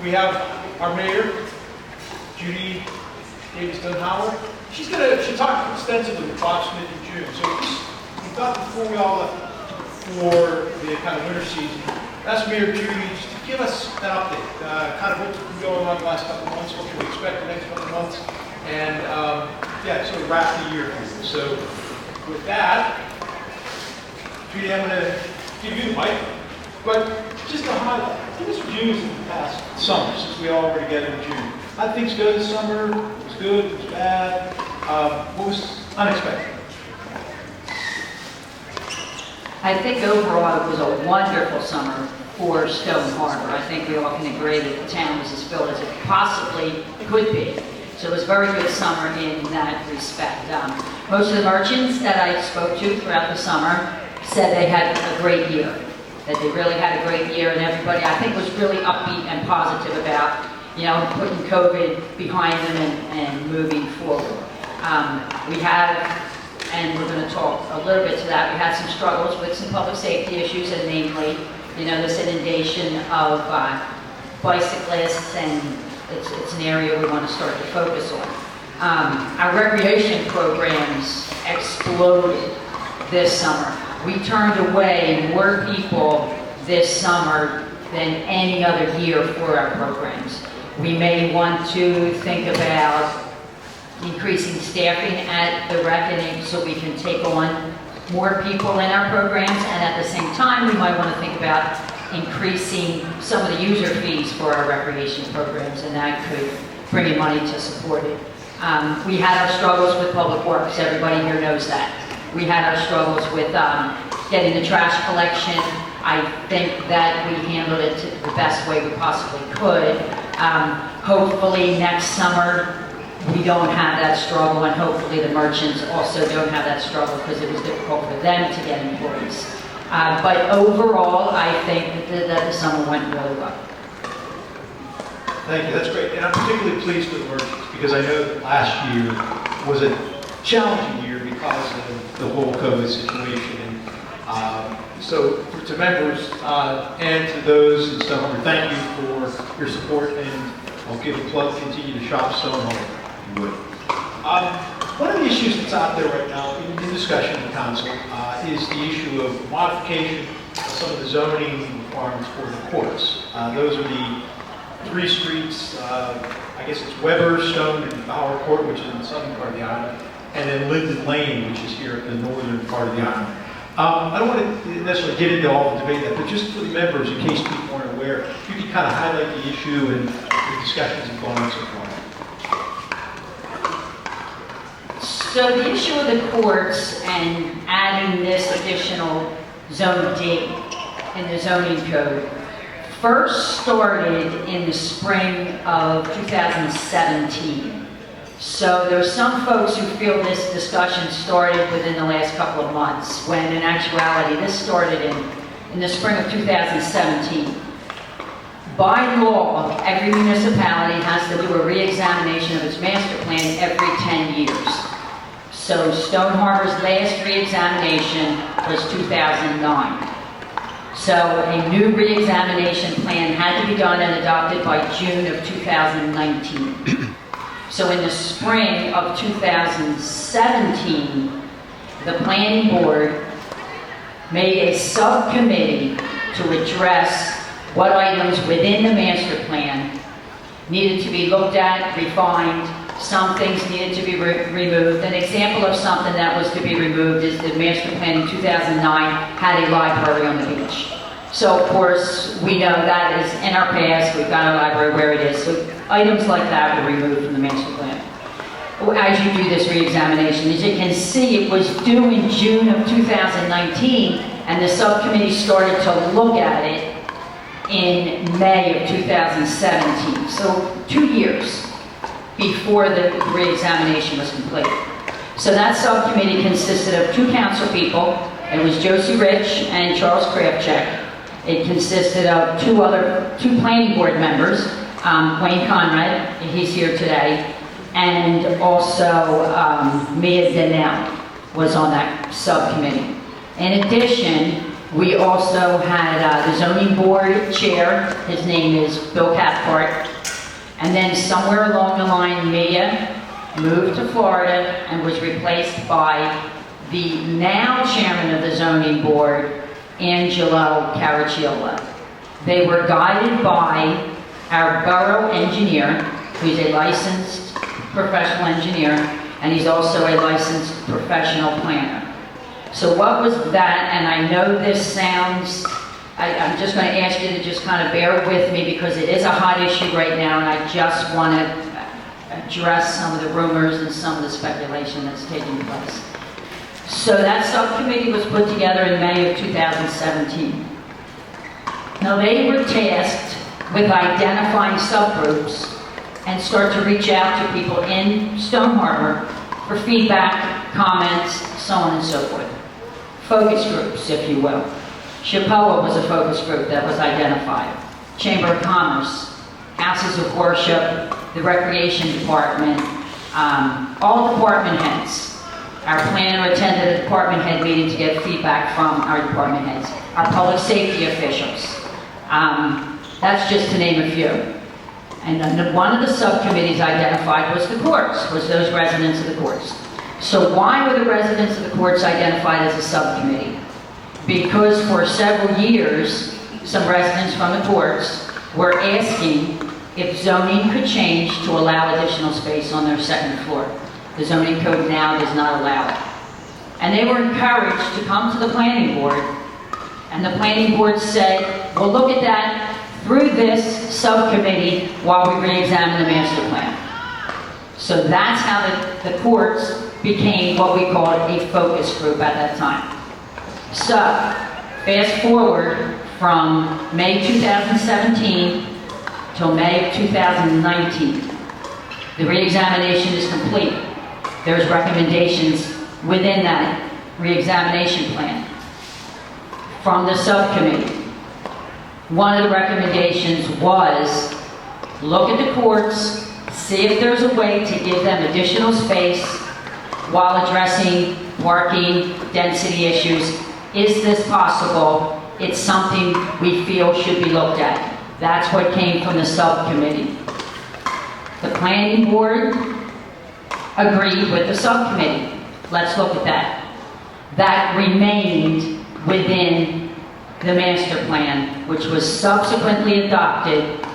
We have our mayor, Judy Davies-Dunhour. She talked extensively with Bob Smith in June. So we thought before we all left for the kind of winter season, ask Mayor Judy just to give us an update, kind of what's been going on the last couple of months, what can we expect the next couple of months, and yeah, sort of wrap the year here. So with that, Judy, I'm going to give you the mic, but just to highlight, give us views in the past summer, since we all were together in June. How did things go this summer? It was good, it was bad. What was unexpected? I think overall it was a wonderful summer for Stone Harbor. I think we all can agree that the town was as filled as it possibly could be. So it was a very good summer in that respect. Most of the merchants that I spoke to throughout the summer said they had a great year, that they really had a great year, and everybody, I think, was really upbeat and positive about, you know, putting COVID behind them and moving forward. We have, and we're going to talk a little bit to that, we had some struggles with some public safety issues, and namely, you know, this inundation of bicyclists, and it's an area we want to start to focus on. Our recreation programs exploded this summer. We turned away more people this summer than any other year for our programs. We may want to think about increasing staffing at the rec so we can take on more people in our programs, and at the same time we might want to think about increasing some of the user fees for our recreation programs, and that could bring in money to support it. We had our struggles with public works, everybody here knows that. We had our struggles with getting the trash collection. I think that we handled it the best way we possibly could. Hopefully next summer we don't have that struggle, and hopefully the merchants also don't have that struggle, because it was difficult for them to get employees. But overall, I think that the summer went really well. Thank you, that's great. And I'm particularly pleased with the merchants, because I know that last year was a challenging year because of the whole COVID situation. And so to members and to those in Stone Harbor, thank you for your support, and I'll give a plug, continue to shop Stone Harbor. One of the issues that's out there right now in discussion in council is the issue of modification of some of the zoning requirements for the courts. Those are the three streets, I guess it's Weber, Stone, and Bauer Court, which is in the southern part of the island, and then Linden Lane, which is here at the northern part of the island. I don't want to necessarily get into all the debate that, but just for the members, in case people aren't aware, if you could kind of highlight the issue and the discussions that have gone on so far. So the issue of the courts and adding this additional Zone D in the zoning code first started in the spring of 2017. So there's some folks who feel this discussion started within the last couple of months, when in actuality this started in the spring of 2017. By law, every municipality has to do a re-examination of its master plan every 10 years. So Stone Harbor's last re-examination was 2009. So a new re-examination plan had to be done and adopted by June of 2019. So in the spring of 2017, the planning board made a subcommittee to address what items within the master plan needed to be looked at, refined. Some things needed to be removed. An example of something that was to be removed is the master plan in 2009 had a library on the beach. So of course, we know that is in our past, we've got a library where it is. So items like that were removed from the master plan. As you do this re-examination, as you can see, it was due in June of 2019, and the subcommittee started to look at it in May of 2017. So 2 years before the re-examination was complete. So that subcommittee consisted of 2 council people. It was Josie Rich and Charles Krafchick. It consisted of 2 planning board members, Wayne Conrad, he's here today, and also Mia Donnell was on that subcommittee. In addition, We also had the zoning board chair, his name is Bill Cathcart. And then somewhere along the line, Mia moved to Florida and was replaced by the now chairman of the zoning board, Angelo Caracciolo. They were guided by our borough engineer, who's a licensed professional engineer, and he's also a licensed professional planner. So what was that? And I know this sounds, I'm just going to ask you to just kind of bear with me because it is a hot issue right now, and I just want to address some of the rumors and some of the speculation that's taking place. So that subcommittee was put together in May of 2017. Now they were tasked with identifying subgroups and start to reach out to people in Stone Harbor for feedback, comments, so on and so forth. Focus groups, if you will. SHPOA was a focus group that was identified. Chamber of Commerce, houses of worship, the recreation department, all department heads. Our planner attended a department head meeting to get feedback from our department heads. Our public safety officials. That's just to name a few. And one of the subcommittees identified was the courts, was those residents of the courts. So why were the residents of the courts identified as a subcommittee? Because for several years, some residents from the courts were asking if zoning could change to allow additional space on their second floor. The zoning code now does not allow it. And they were encouraged to come to the planning board, and the planning board said, we'll look at that through this subcommittee while we re-examine the master plan. So that's how the courts became what we called a focus group at that time. So, fast forward from May 2017 till May of 2019. The re-examination is complete. There's recommendations within that re-examination plan from the subcommittee. One of the recommendations was look at the courts, see if there's a way to give them additional space while addressing parking, density issues. Is this possible? It's something we feel should be looked at. That's what came from the subcommittee. The planning board agreed with the subcommittee. Let's look at that. That remained within the master plan, which was subsequently adopted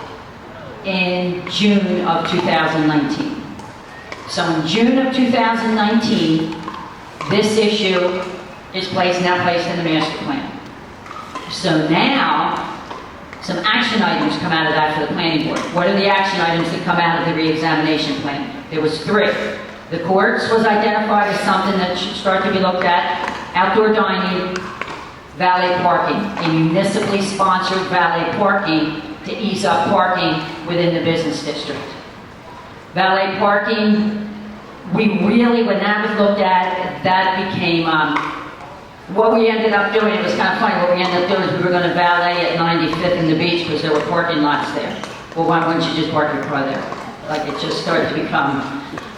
in June of 2019. So in June of 2019, this issue is now placed in the master plan. So now, some action items come out of that for the planning board. What are the action items that come out of the re-examination plan? There was 3. The courts was identified as something that should start to be looked at. Outdoor dining, valet parking, a municipally sponsored valet parking to ease up parking within the business district. Valet parking, we really, when that was looked at, that became, what we ended up doing, it was kind of funny, what we ended up doing is we were going to valet at 95th and the beach because there were parking lots there. Well, why wouldn't you just park your car there? Like it just started to become,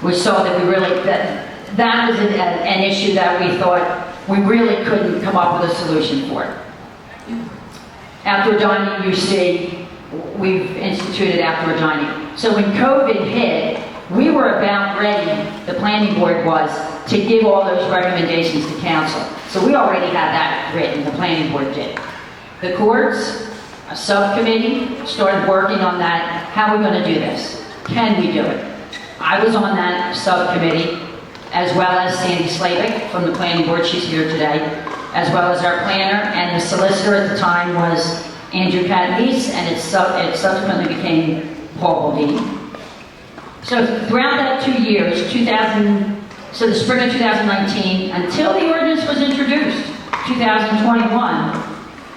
we saw that we really, that was an issue that we thought we really couldn't come up with a solution for it. Outdoor dining, you see, we've instituted outdoor dining. So when COVID hit, we were about ready, the planning board was, to give all those recommendations to council. So we already had that written, the planning board did. The courts, a subcommittee, started working on that. How are we going to do this? Can we do it? I was on that subcommittee, as well as Sandy Slavik from the planning board, she's here today, as well as our planner, and the solicitor at the time was Andrew Cadnese, and it subsequently became Paul Baldini. So throughout that 2 years, so the spring of 2019, until the ordinance was introduced, 2021,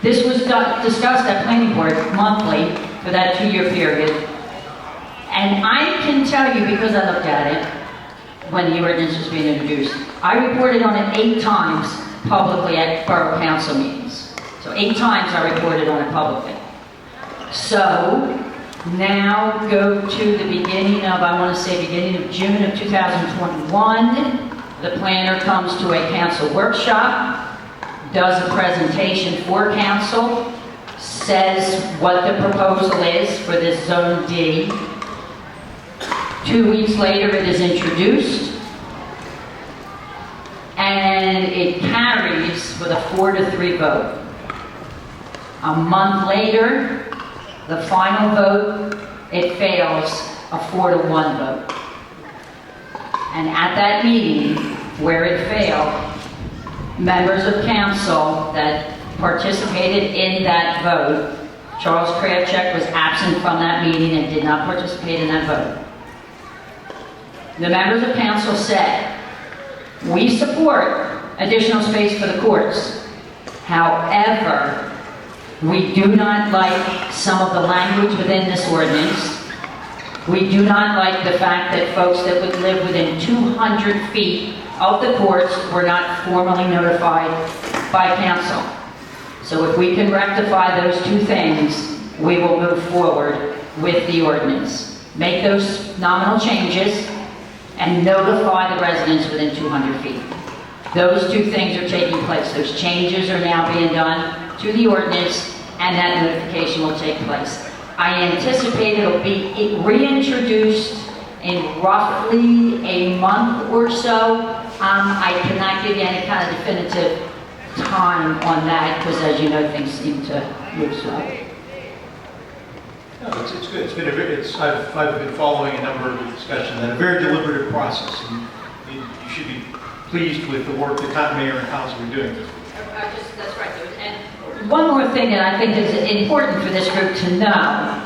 this was discussed at planning board monthly for that 2-year period. And I can tell you, because I looked at it when the ordinance was being introduced, I reported on it 8 times publicly at borough council meetings. So 8 times I reported on it publicly. So now go to the beginning of, I want to say beginning of June of 2021. The planner comes to a council workshop. does a presentation for council, says what the proposal is for this Zone D. 2 weeks later, it is introduced, and it carries with a 4-3 vote. A month later, the final vote, it fails, a 4-1 vote. And at that meeting where it failed, members of council that participated in that vote, Charles Kravchuk was absent from that meeting and did not participate in that vote. The members of council said, we support additional space for the courts. However, we do not like some of the language within this ordinance. We do not like the fact that folks that would live within 200 feet of the courts were not formally notified by council. So if we can rectify those two things, we will move forward with the ordinance. Make those nominal changes and notify the residents within 200 feet. Those two things are taking place. Those changes are now being done to the ordinance, and that notification will take place. I anticipate it'll be reintroduced in roughly a month or so. I cannot give you any kind of definitive time on that, because as you know, things seem to move slow. No, it's good. I've been following a number of discussions and a very deliberative process. And you should be pleased with the work that Mayor and Council are doing. That's right. And one more thing that I think is important for this group to know,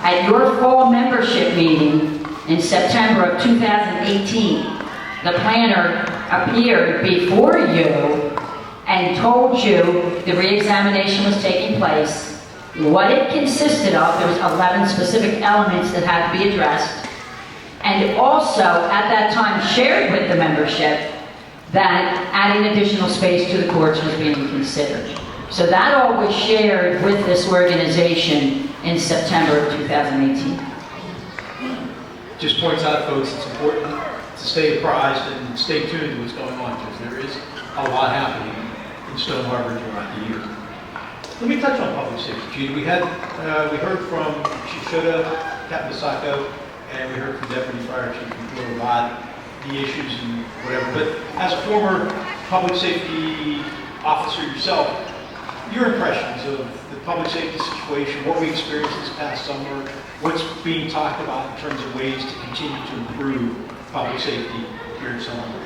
at your fall membership meeting in September of 2018, the planner appeared before you and told you the re-examination was taking place, what it consisted of. There was 11 specific elements that had to be addressed, and also at that time shared with the membership that adding additional space to the courts was being considered. So that all was shared with this organization in September of 2018. Just points out, folks, it's important to stay apprised and stay tuned to what's going on, because there is a lot happening in Stone Harbor throughout the year. Let me touch on public safety, Judy. We heard from Chief Shoda, Captain Basacco, and we heard from Deputy Fire Chief McClure about the issues and whatever. But as a former public safety officer yourself, your impressions of the public safety situation, what we experienced this past summer, what's being talked about in terms of ways to continue to improve public safety here in Stone Harbor?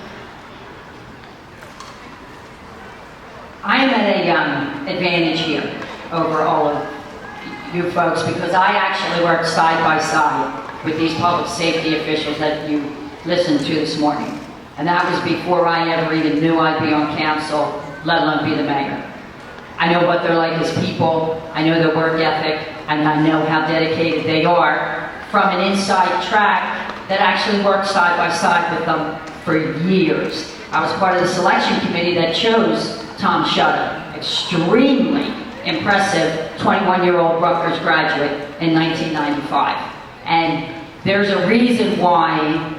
I am at an advantage here over all of you folks, because I actually worked side by side with these public safety officials that you listened to this morning. And that was before I ever even knew I'd be on council, let alone be the mayor. I know what they're like as people, I know their work ethic, and I know how dedicated they are from an inside track that actually worked side by side with them for years. I was part of the selection committee that chose Tom Shoda, extremely impressive 21-year-old Rutgers graduate in 1995. And there's a reason why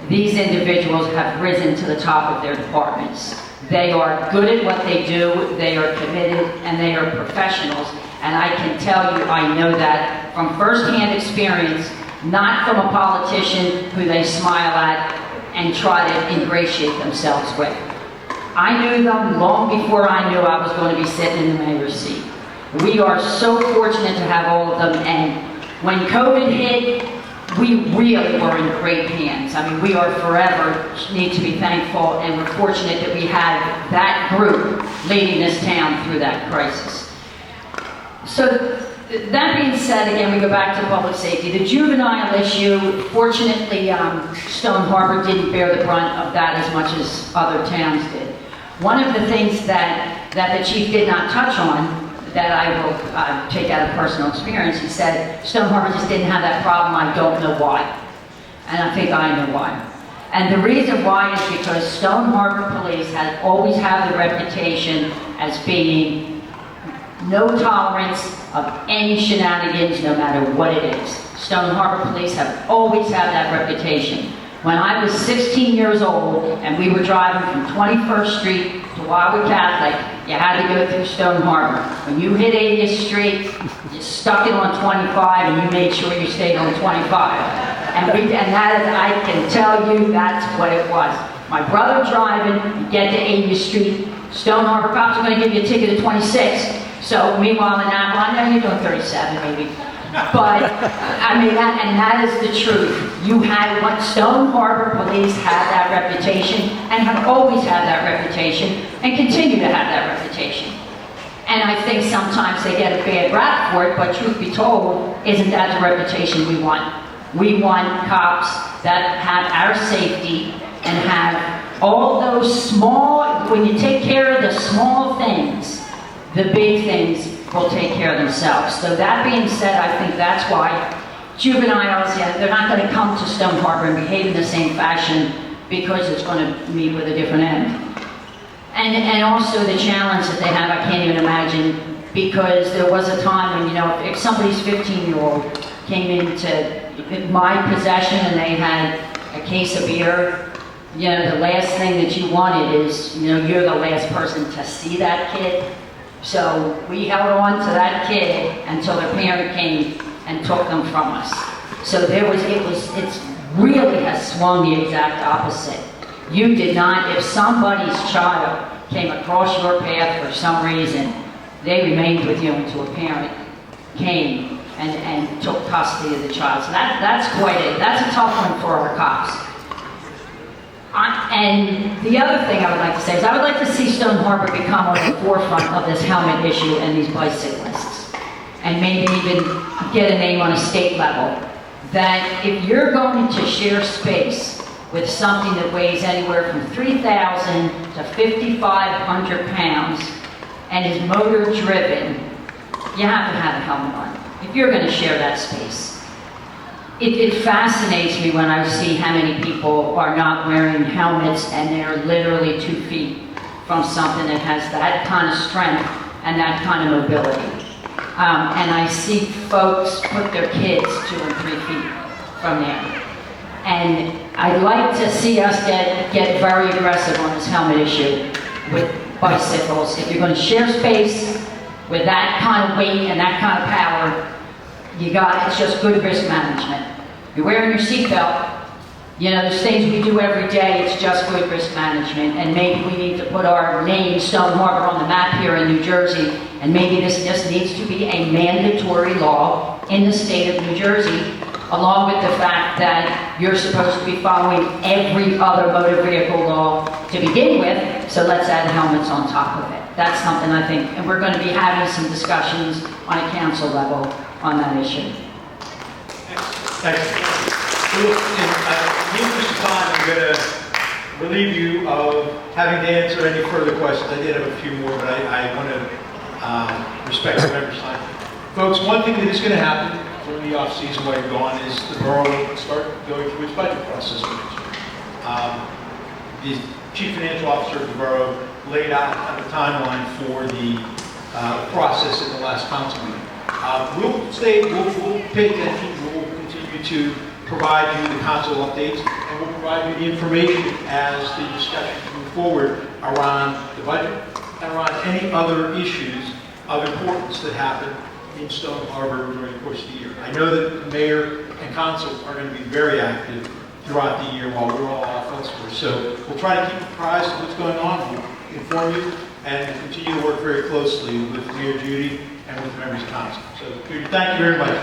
these individuals have risen to the top of their departments. They are good at what they do, they are committed, and they are professionals. And I can tell you, I know that from firsthand experience, not from a politician who they smile at and try to ingratiate themselves with. I knew them long before I knew I was going to be sitting in the mayor's seat. We are so fortunate to have all of them, and when COVID hit, we really were in great hands. I mean, we are forever need to be thankful, and we're fortunate that we had that group leading this town through that crisis. So that being said, again, we go back to public safety. The juvenile issue, fortunately, Stone Harbor didn't bear the brunt of that as much as other towns did. One of the things that the chief did not touch on, that I will take out of personal experience, he said, Stone Harbor just didn't have that problem, I don't know why. And I think I know why. And the reason why is because Stone Harbor Police has always had the reputation as being no tolerance of any shenanigans, no matter what it is. Stone Harbor Police have always had that reputation. When I was 16 years old and we were driving from 21st Street to while we're Catholic, you had to go through Stone Harbor. When you hit 80th Street, you stuck it on 25 and you made sure you stayed on 25. And that is, I can tell you, that's what it was. My brother driving, you get to 80th Street, Stone Harbor cops are going to give you a ticket at 26. So meanwhile in Avalon, I know you're doing 37 maybe. But, I mean, that is the truth. You had what Stone Harbor police had that reputation and have always had that reputation and continue to have that reputation. And I think sometimes they get a bad rap for it, but truth be told, isn't that the reputation we want? We want cops that have our safety and have all those small, when you take care of the small things, the big things will take care of themselves. So that being said, I think that's why juveniles, yeah, they're not going to come to Stone Harbor and behave in the same fashion because it's going to meet with a different end. And also the challenge that they have, I can't even imagine, because there was a time when, you know, if somebody's 15-year-old came into my possession and they had a case of beer, you know, the last thing that you wanted is, you know, you're the last person to see that kid. So we held on to that kid until their parent came and took them from us. So it's really has swung the exact opposite. You did not, if somebody's child came across your path for some reason, they remained with you until a parent came and took custody of the child. So that's a tough one for our cops. And the other thing I would like to say is I would like to see Stone Harbor become on the forefront of this helmet issue and these bicyclists. And maybe even get a name on a state level. That if you're going to share space with something that weighs anywhere from 3,000 to 5,500 pounds and is motor driven, you have to have a helmet on if you're going to share that space. It fascinates me when I see how many people are not wearing helmets and they're literally 2 feet from something that has that kind of strength and that kind of mobility. And I see folks put their kids 2 and 3 feet from there. And I'd like to see us get very aggressive on this helmet issue with bicycles. If you're going to share space with that kind of weight and that kind of power, it's just good risk management. You're wearing your seatbelt. You know, there's things we do every day, it's just good risk management. And maybe we need to put our name, Stone Harbor, on the map here in New Jersey. And maybe this just needs to be a mandatory law in the state of New Jersey, along with the fact that you're supposed to be following every other motor vehicle law to begin with, so let's add helmets on top of it. That's something I think, and we're going to be having some discussions on a council level on that issue. Thanks. In the interest of time, I'm going to relieve you of having to answer any further questions. I did have a few more, but I want to respect the members' time. Folks, one thing that is going to happen during the off-season while you're gone is the borough will start going through its budget process for next year. The chief financial officer of the borough laid out a timeline for the process in the last council meeting. We'll pay attention, we'll continue to provide you the council updates, and we'll provide you the information as the discussions move forward around the budget and around any other issues of importance that happen in Stone Harbor during the course of the year. I know that the mayor and council are going to be very active throughout the year while we're all off elsewhere. So we'll try to keep apprised of what's going on, we'll inform you, and continue to work very closely with Mayor Judy and with the members of council. So thank you very much.